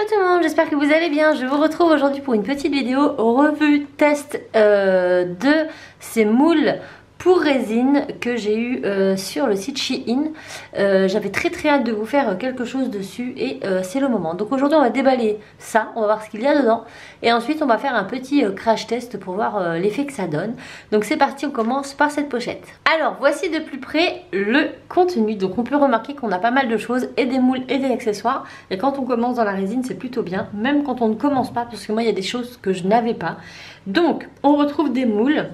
Hello tout le monde, j'espère que vous allez bien. Je vous retrouve aujourd'hui pour une petite vidéo revue test de ces moules pour résine que j'ai eu sur le site Shein. J'avais très hâte de vous faire quelque chose dessus et c'est le moment. Donc aujourd'hui on va déballer ça, on va voir ce qu'il y a dedans et ensuite on va faire un petit crash test pour voir l'effet que ça donne. Donc c'est parti, on commence par cette pochette. Alors voici de plus près le contenu. Donc on peut remarquer qu'on a pas mal de choses et des moules et des accessoires, et quand on commence dans la résine c'est plutôt bien, même quand on ne commence pas, parce que moi il y a des choses que je n'avais pas. Donc on retrouve des moules.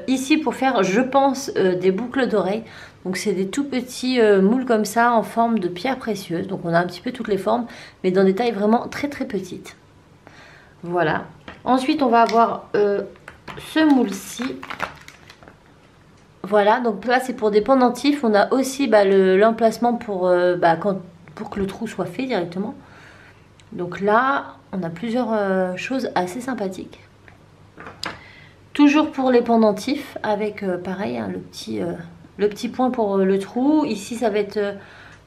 Ici pour faire je pense des boucles d'oreilles. Donc c'est des tout petits moules comme ça en forme de pierres précieuses. Donc on a un petit peu toutes les formes mais dans des tailles vraiment très petites. Voilà. Ensuite on va avoir ce moule-ci. Voilà, donc là c'est pour des pendentifs. On a aussi l'emplacement pour que le trou soit fait directement. Donc là on a plusieurs choses assez sympathiques. Toujours pour les pendentifs avec pareil hein, le petit point pour le trou. Ici ça va être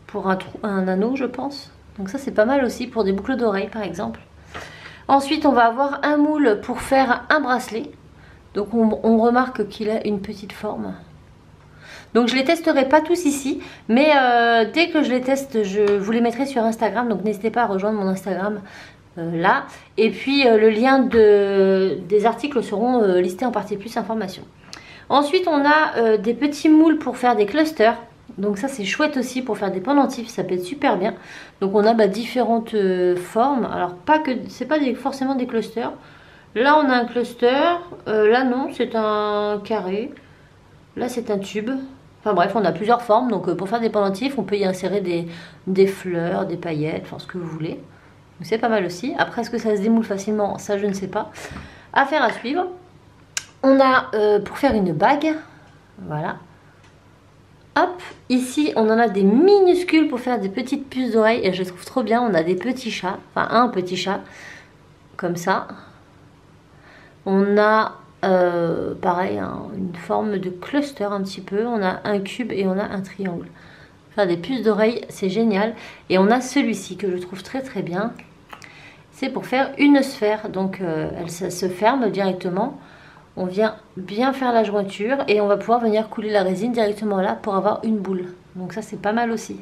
pour un anneau je pense. Donc ça c'est pas mal aussi pour des boucles d'oreilles par exemple. Ensuite on va avoir un moule pour faire un bracelet. Donc on remarque qu'il a une petite forme. Donc je les testerai pas tous ici, mais dès que je les teste je vous les mettrai sur Instagram. Donc n'hésitez pas à rejoindre mon Instagram. Là, et puis le lien des articles seront listés en partie plus information. Ensuite on a des petits moules pour faire des clusters, donc ça c'est chouette aussi pour faire des pendentifs, ça peut être super bien. Donc on a différentes formes, alors pas que c'est pas forcément des clusters. Là on a un cluster, là non c'est un carré, là c'est un tube. Enfin bref, on a plusieurs formes, donc pour faire des pendentifs on peut y insérer des fleurs, des paillettes, enfin ce que vous voulez. C'est pas mal aussi. Après, est-ce que ça se démoule facilement? Ça, je ne sais pas. Affaire à suivre. On a pour faire une bague. Voilà. Hop. Ici, on en a des minuscules pour faire des petites puces d'oreilles. Et je les trouve trop bien. On a des petits chats. Enfin, un petit chat. Comme ça. On a, pareil, une forme de cluster un petit peu. On a un cube et on a un triangle. Faire des puces d'oreilles, c'est génial. Et on a celui-ci que je trouve très bien. C'est pour faire une sphère, donc ça se ferme directement. On vient bien faire la jointure et on va pouvoir venir couler la résine directement là pour avoir une boule. Donc ça c'est pas mal aussi.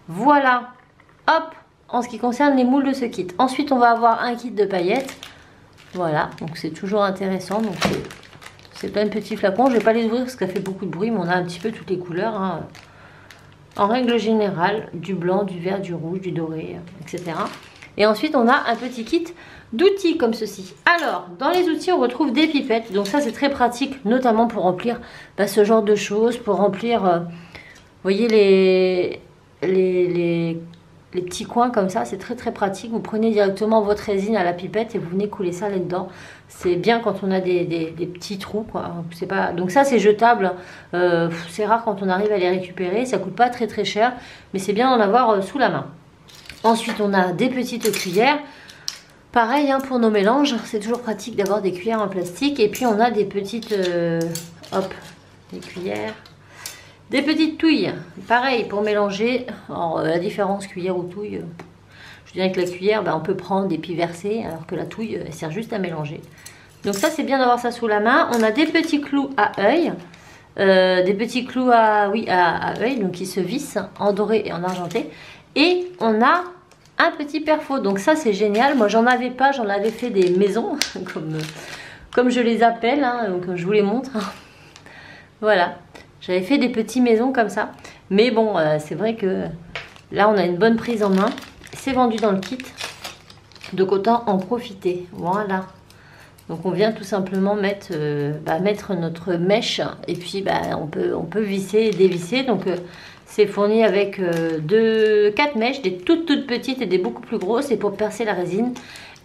Voilà, hop, en ce qui concerne les moules de ce kit. Ensuite on va avoir un kit de paillettes. Voilà, donc c'est toujours intéressant. Donc c'est plein de petits flacons. Je vais pas les ouvrir parce que ça fait beaucoup de bruit, mais on a un petit peu toutes les couleurs. Hein. En règle générale, du blanc, du vert, du rouge, du doré, etc. Et ensuite, on a un petit kit d'outils comme ceci. Alors, dans les outils, on retrouve des pipettes. Donc ça, c'est très pratique, notamment pour remplir ce genre de choses. Pour remplir, vous voyez, les petits coins comme ça. C'est très pratique. Vous prenez directement votre résine à la pipette et vous venez couler ça là-dedans. C'est bien quand on a des petits trous, quoi. Pas... Donc ça, c'est jetable. C'est rare quand on arrive à les récupérer. Ça coûte pas très cher. Mais c'est bien d'en avoir sous la main. Ensuite, on a des petites cuillères. Pareil, hein, pour nos mélanges, c'est toujours pratique d'avoir des cuillères en plastique. Et puis, on a des petites... hop, des cuillères. Des petites touilles. Pareil, pour mélanger. Alors, la différence cuillère ou touille, je dirais que la cuillère, on peut prendre et puis verser. Alors que la touille, elle sert juste à mélanger. Donc ça, c'est bien d'avoir ça sous la main. On a des petits clous à œil. Des petits clous à œil, donc qui se vissent en doré et en argenté. Et on a un petit perfo, donc ça c'est génial. Moi j'en avais pas, j'en avais fait des maisons comme je les appelle, hein, donc je vous les montre. Voilà, j'avais fait des petits maisons comme ça. Mais bon, c'est vrai que là on a une bonne prise en main. C'est vendu dans le kit, donc autant en profiter. Voilà. Donc on vient tout simplement mettre notre mèche et puis on peut visser et dévisser. Donc c'est fourni avec 4 mèches, des toutes petites et des beaucoup plus grosses. Et pour percer la résine,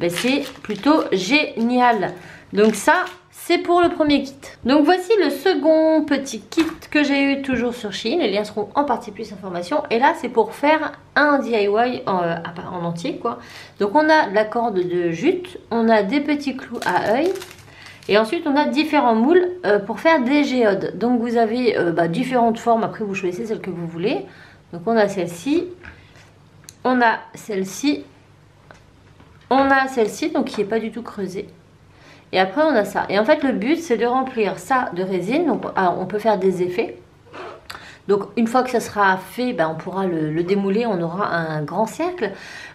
c'est plutôt génial. Donc ça, c'est pour le premier kit. Donc voici le second petit kit que j'ai eu toujours sur Shein. Les liens seront en partie plus information. Et là, c'est pour faire un DIY en entier, quoi. Donc on a la corde de jute, on a des petits clous à œil. Et ensuite, on a différents moules pour faire des géodes. Donc, vous avez différentes formes. Après, vous choisissez celle que vous voulez. Donc, on a celle-ci. On a celle-ci. On a celle-ci, donc qui n'est pas du tout creusée. Et après, on a ça. Et en fait, le but, c'est de remplir ça de résine. Donc, on peut faire des effets. Donc, une fois que ça sera fait, ben, on pourra le démouler. On aura un grand cercle.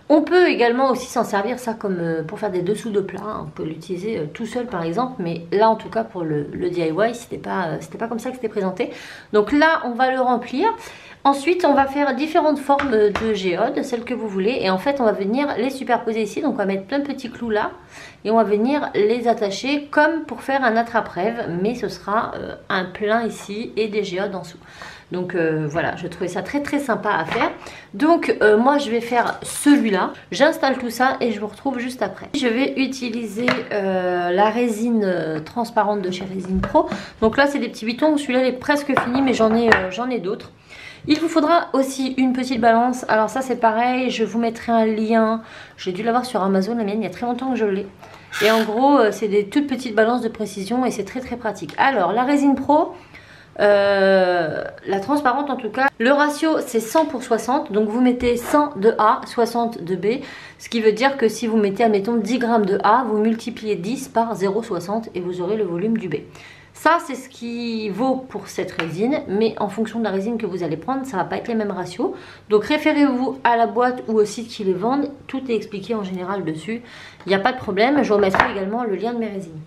On peut également aussi s'en servir ça comme pour faire des dessous de plat. On peut l'utiliser tout seul, par exemple. Mais là, en tout cas, pour le DIY, c'était pas comme ça que c'était présenté. Donc là, on va le remplir. Ensuite, on va faire différentes formes de géodes, celles que vous voulez. Et en fait, on va venir les superposer ici. Donc, on va mettre plein de petits clous là. Et on va venir les attacher comme pour faire un attrape-rêve. Mais ce sera un plein ici et des géodes en dessous. Donc voilà, je trouvais ça très très sympa à faire. Donc moi, je vais faire celui-là. J'installe tout ça et je vous retrouve juste après. Je vais utiliser la résine transparente de chez Résine Pro. Donc là, c'est des petits bitons. Celui-là, il est presque fini, mais j'en ai d'autres. Il vous faudra aussi une petite balance. Alors ça c'est pareil, je vous mettrai un lien. J'ai dû l'avoir sur Amazon, la mienne, il y a très longtemps que je l'ai. Et en gros, c'est des toutes petites balances de précision et c'est très très pratique. Alors la Résine Pro, la transparente en tout cas, le ratio c'est 100 pour 60. Donc vous mettez 100 de A, 60 de B. Ce qui veut dire que si vous mettez, admettons, 10 grammes de A, vous multipliez 10 par 0,60 et vous aurez le volume du B. Ça, c'est ce qui vaut pour cette résine, mais en fonction de la résine que vous allez prendre, ça ne va pas être les mêmes ratios. Donc, référez-vous à la boîte ou au site qui les vendent. Tout est expliqué en général dessus. Il n'y a pas de problème. Je vous remettrai également le lien de mes résines.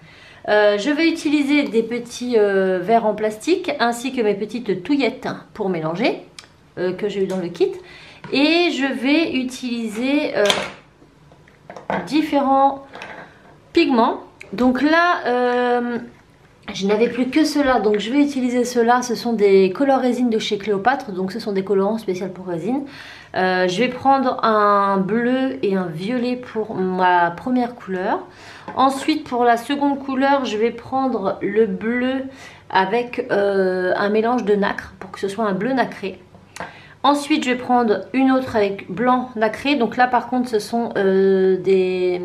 Je vais utiliser des petits verres en plastique ainsi que mes petites touillettes pour mélanger que j'ai eu dans le kit. Et je vais utiliser différents pigments. Donc là... je n'avais plus que cela, donc je vais utiliser cela. Ce sont des colores résine de chez Cléopâtre, donc ce sont des colorants spéciaux pour résine. Je vais prendre un bleu et un violet pour ma première couleur. Ensuite, pour la seconde couleur, je vais prendre le bleu avec un mélange de nacre pour que ce soit un bleu nacré. Ensuite, je vais prendre une autre avec blanc nacré. Donc là, par contre, ce sont des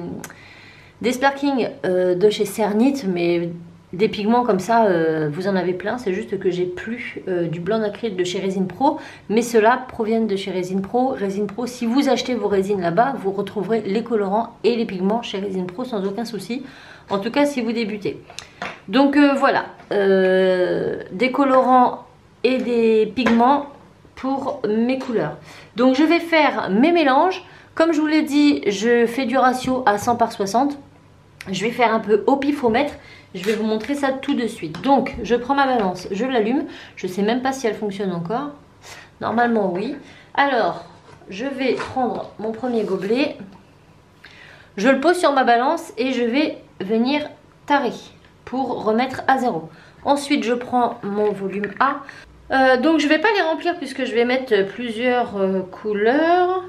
sparkling de chez Cernit, mais... Des pigments comme ça, vous en avez plein. C'est juste que j'ai plus du blanc nacré de chez Résine Pro. Mais ceux-là proviennent de chez Résine Pro. Résine Pro, si vous achetez vos résines là-bas, vous retrouverez les colorants et les pigments chez Résine Pro sans aucun souci. En tout cas, si vous débutez. Donc voilà, des colorants et des pigments pour mes couleurs. Donc je vais faire mes mélanges. Comme je vous l'ai dit, je fais du ratio à 100 par 60. Je vais faire un peu au pifomètre. Je vais vous montrer ça tout de suite. Donc, je prends ma balance, je l'allume. Je ne sais même pas si elle fonctionne encore. Normalement, oui. Alors, je vais prendre mon premier gobelet. Je le pose sur ma balance et je vais venir tarer pour remettre à 0. Ensuite, je prends mon volume A. Donc, je ne vais pas les remplir puisque je vais mettre plusieurs couleurs.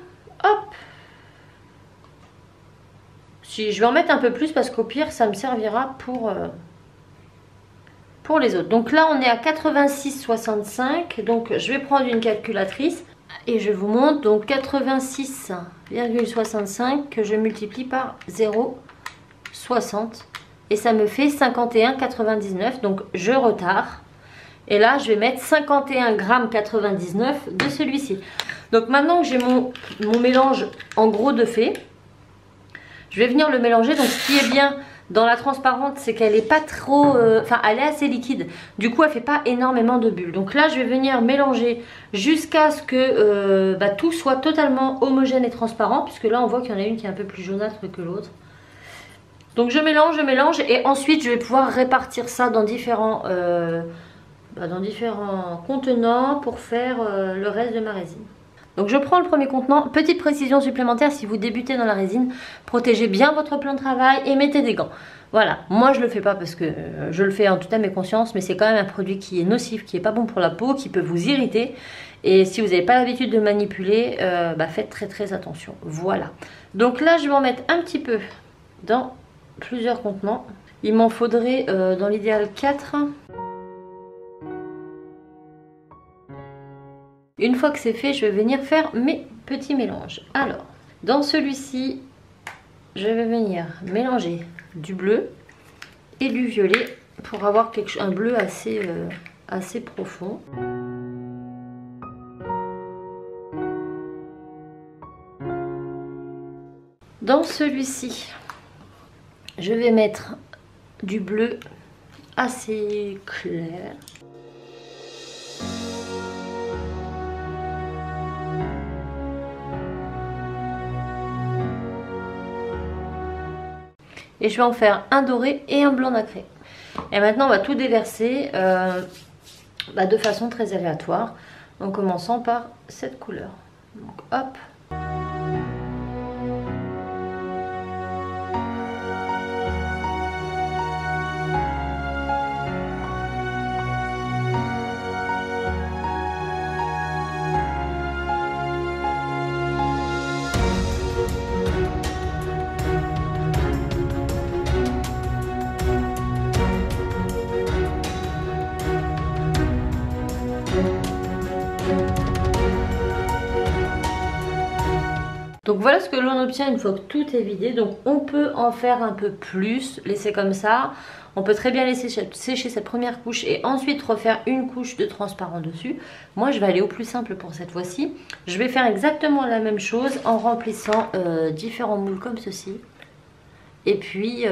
Hop! Si, je vais en mettre un peu plus parce qu'au pire, ça me servira pour les autres. Donc là, on est à 86,65. Donc, je vais prendre une calculatrice et je vous montre. Donc, 86,65 que je multiplie par 0,60. Et ça me fait 51,99. Donc, je retard. Et là, je vais mettre 51,99 g de celui-ci. Donc, maintenant que j'ai mon mélange en gros de fait... Je vais venir le mélanger. Donc ce qui est bien dans la transparente, c'est qu'elle n'est pas trop... Enfin, elle est assez liquide. Du coup, elle ne fait pas énormément de bulles. Donc là, je vais venir mélanger jusqu'à ce que tout soit totalement homogène et transparent. Puisque là, on voit qu'il y en a une qui est un peu plus jaunâtre que l'autre. Donc je mélange. Et ensuite, je vais pouvoir répartir ça dans différents contenants pour faire le reste de ma résine. Donc je prends le premier contenant. Petite précision supplémentaire, si vous débutez dans la résine, protégez bien votre plan de travail et mettez des gants. Voilà, moi je le fais pas parce que je le fais en toute âme et conscience, mais c'est quand même un produit qui est nocif, qui est pas bon pour la peau, qui peut vous irriter. Et si vous n'avez pas l'habitude de manipuler, faites très très attention. Voilà. Donc là je vais en mettre un petit peu dans plusieurs contenants. Il m'en faudrait dans l'idéal 4. Une fois que c'est fait, je vais venir faire mes petits mélanges. Alors, dans celui-ci, je vais venir mélanger du bleu et du violet pour avoir un bleu assez profond. Dans celui-ci, je vais mettre du bleu assez clair. Et je vais en faire un doré et un blanc nacré. Et maintenant on va tout déverser de façon très aléatoire, en commençant par cette couleur. Donc hop. Donc voilà ce que l'on obtient une fois que tout est vidé. Donc on peut en faire un peu plus, laisser comme ça. On peut très bien laisser sécher cette première couche et ensuite refaire une couche de transparent dessus. Moi je vais aller au plus simple pour cette fois-ci. Je vais faire exactement la même chose en remplissant différents moules comme ceci. Et puis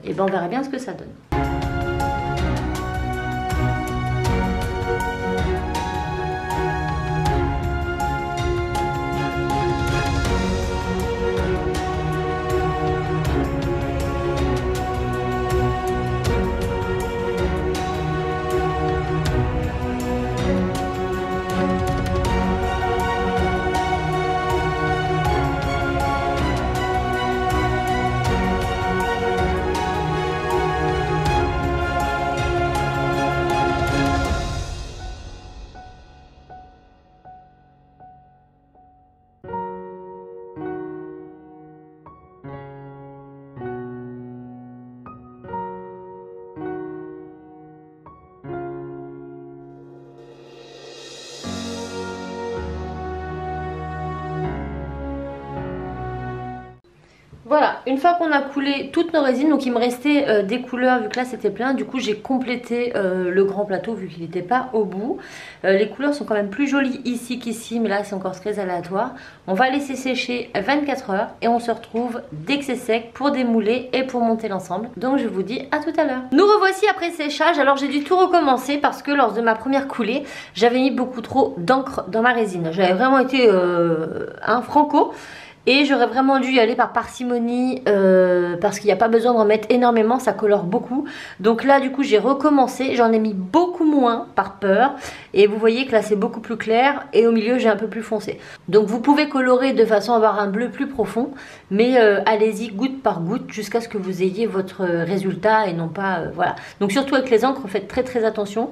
on verra bien ce que ça donne. Voilà, une fois qu'on a coulé toutes nos résines, donc il me restait des couleurs vu que là c'était plein, du coup j'ai complété le grand plateau vu qu'il n'était pas au bout. Les couleurs sont quand même plus jolies ici qu'ici, mais là c'est encore très aléatoire. On va laisser sécher 24 heures et on se retrouve dès que c'est sec pour démouler et pour monter l'ensemble. Donc je vous dis à tout à l'heure. Nous revoici après séchage. Alors j'ai dû tout recommencer parce que lors de ma première coulée, j'avais mis beaucoup trop d'encre dans ma résine. J'avais vraiment été un franco. Et j'aurais vraiment dû y aller par parcimonie parce qu'il n'y a pas besoin d'en mettre énormément, ça colore beaucoup. Donc là du coup j'ai recommencé, j'en ai mis beaucoup moins par peur. Et vous voyez que là c'est beaucoup plus clair et au milieu j'ai un peu plus foncé. Donc vous pouvez colorer de façon à avoir un bleu plus profond. Mais allez-y goutte par goutte jusqu'à ce que vous ayez votre résultat et non pas... voilà. Donc surtout avec les encres, faites très attention.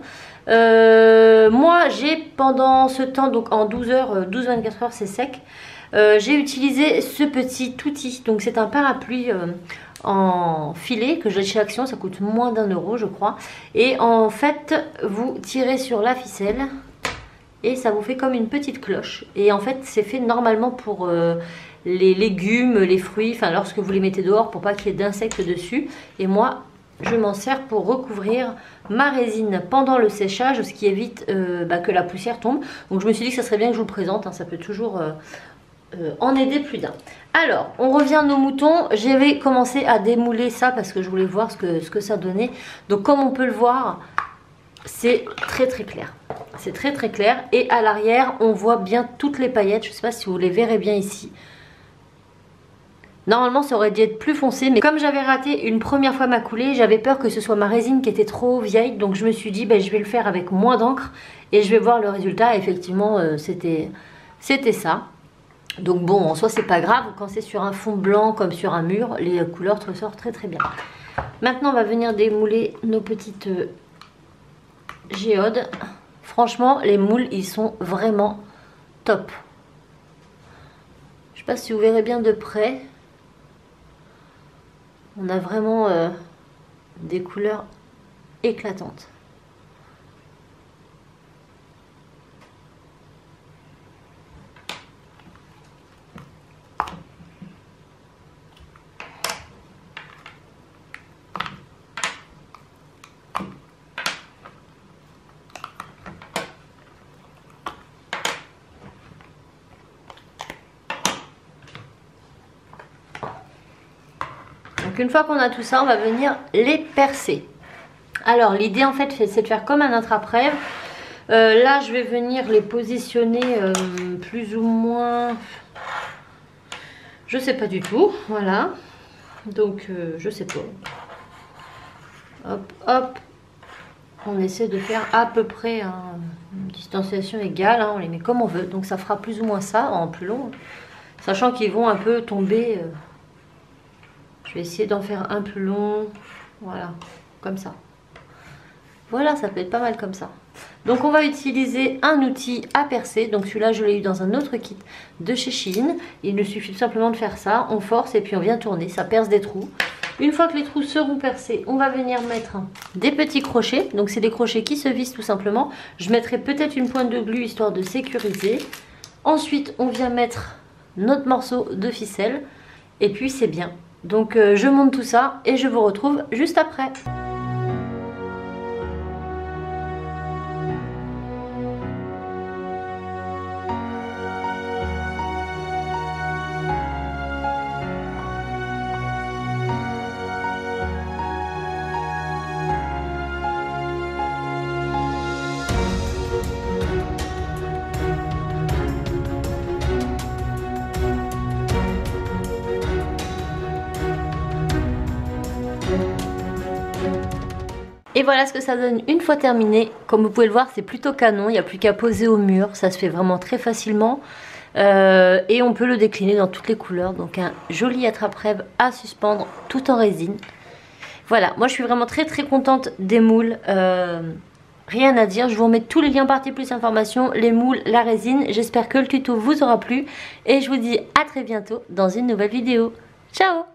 Moi j'ai pendant ce temps, donc en 12 heures, 12-24 heures c'est sec. J'ai utilisé ce petit outil, donc c'est un parapluie en filet que j'ai chez Action, ça coûte moins d'1 € je crois. Et en fait vous tirez sur la ficelle et ça vous fait comme une petite cloche. Et en fait c'est fait normalement pour les légumes, les fruits, enfin lorsque vous les mettez dehors pour pas qu'il y ait d'insectes dessus. Et moi je m'en sers pour recouvrir ma résine pendant le séchage, ce qui évite que la poussière tombe. Donc je me suis dit que ça serait bien que je vous le présente, hein, ça peut toujours... en aider plus d'un. Alors, on revient à nos moutons. J'avais commencé à démouler ça parce que je voulais voir ce que ça donnait. Donc, comme on peut le voir, c'est très clair. C'est très clair. Et à l'arrière, on voit bien toutes les paillettes. Je ne sais pas si vous les verrez bien ici. Normalement, ça aurait dû être plus foncé. Mais comme j'avais raté une première fois ma coulée, j'avais peur que ce soit ma résine qui était trop vieille. Donc, je me suis dit, je vais le faire avec moins d'encre. Et je vais voir le résultat. Et effectivement, c'était ça. Donc bon, en soi c'est pas grave, quand c'est sur un fond blanc comme sur un mur, les couleurs ressortent très bien. Maintenant on va venir démouler nos petites géodes. Franchement les moules ils sont vraiment top. Je sais pas si vous verrez bien de près. On a vraiment des couleurs éclatantes. Donc une fois qu'on a tout ça, on va venir les percer. Alors l'idée en fait c'est de faire comme un attrape-rêve. Là je vais venir les positionner plus ou moins, je sais pas du tout, voilà. Donc je sais pas. Hop hop. On essaie de faire à peu près une distanciation égale, hein, on les met comme on veut. Donc ça fera plus ou moins ça en plus long. Sachant qu'ils vont un peu tomber. Je vais essayer d'en faire un plus long. Voilà, comme ça. Voilà, ça peut être pas mal comme ça. Donc on va utiliser un outil à percer. Donc celui-là je l'ai eu dans un autre kit de chez Shein. Il nous suffit tout simplement de faire ça. On force et puis on vient tourner, ça perce des trous. Une fois que les trous seront percés, on va venir mettre des petits crochets. Donc c'est des crochets qui se vissent tout simplement. Je mettrai peut-être une pointe de glu histoire de sécuriser. Ensuite on vient mettre notre morceau de ficelle. Et puis c'est bien. Donc je monte tout ça et je vous retrouve juste après. Et voilà ce que ça donne une fois terminé. Comme vous pouvez le voir, c'est plutôt canon. Il n'y a plus qu'à poser au mur. Ça se fait vraiment très facilement. Et on peut le décliner dans toutes les couleurs. Donc un joli attrape-rêve à suspendre tout en résine. Voilà, moi je suis vraiment très contente des moules. Rien à dire. Je vous remets tous les liens partie plus informations, les moules, la résine. J'espère que le tuto vous aura plu. Et je vous dis à très bientôt dans une nouvelle vidéo. Ciao!